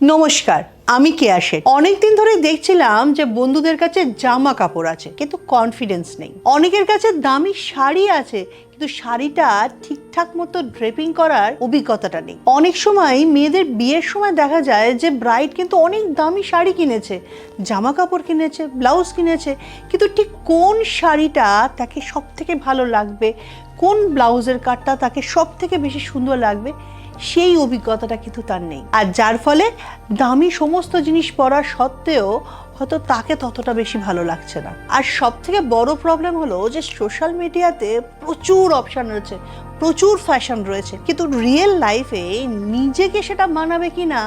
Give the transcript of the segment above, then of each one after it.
নমস্কার, আমি কেয়া শেখ। অনেকদিন ধরে দেখছিলাম যে বন্ধুদের কাছে জামা কাপড় আছে কিন্তু কনফিডেন্স নেই। অনেকের কাছে দামি শাড়ি আছে কিন্তু শাড়িটা ঠিকঠাক মতো ড্রেপিং করার অভিজ্ঞতাটা নেই। অনেক সময় মেয়েদের বিয়ের সময় দেখা যায় যে ব্রাইড কিন্তু অনেক দামি শাড়ি কিনেছে, জামা কাপড় কিনেছে, ব্লাউজ কিনেছে, কিন্তু ঠিক কোন শাড়িটা তাকে সব থেকে ভালো লাগবে, কোন ব্লাউজের কাটটা তাকে সব থেকে বেশি সুন্দর লাগবে, সেই অভিজ্ঞতাটা কিন্তু তার নেই। আর যার ফলে দামি সমস্ত জিনিস পরা সত্ত্বেও হয়তো তাকে ততটা বেশি ভালো লাগছে না। আর সব থেকে বড় প্রবলেম হলো যে সোশ্যাল মিডিয়াতে প্রচুর অপশান রয়েছে, প্রচুর ফ্যাশন রয়েছে, কিন্তু রিয়েল লাইফে নিজেকে সেটা মানাবে কি না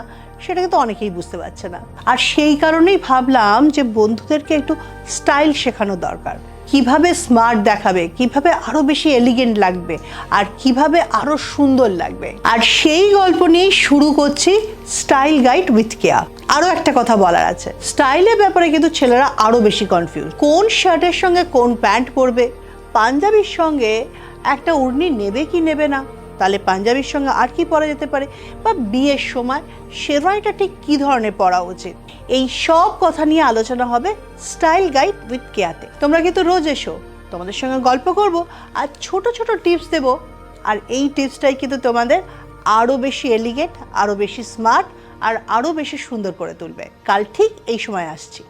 সেটা কিন্তু অনেকেই বুঝতে পারছে না। আর সেই কারণেই ভাবলাম যে বন্ধুদেরকে একটু স্টাইল শেখানো দরকার। কিভাবে স্মার্ট দেখাবে, কিভাবে আরো বেশি এলিগেন্ট লাগবে, আর কিভাবে আরো সুন্দর লাগবে। আর সেই গল্প নিয়ে শুরু করছি স্টাইল গাইড উইথ কেয়া। আরো একটা কথা বলার আছে, স্টাইলের ব্যাপারে কিন্তু ছেলেরা আরো বেশি কনফিউজ। কোন শার্টের সঙ্গে কোন প্যান্ট পরবে, পাঞ্জাবির সঙ্গে একটা ওড়নি নেবে কি নেবে না, তাহলে পাঞ্জাবির সঙ্গে আর কি পরা যেতে পারে, বা বিয়ের সময় শেরওয়ানিটা ঠিক কী ধরনের পরা উচিত, এই সব কথা নিয়ে আলোচনা হবে স্টাইল গাইড উইথ কেয়াতে। তোমরা কিন্তু রোজ এসো, তোমাদের সঙ্গে গল্প করব আর ছোট ছোট টিপস দেব। আর এই টিপসটাই কিন্তু তোমাদের আরও বেশি এলিগেন্ট, আরও বেশি স্মার্ট আর আরও বেশি সুন্দর করে তুলবে। কাল ঠিক এই সময় আসছি।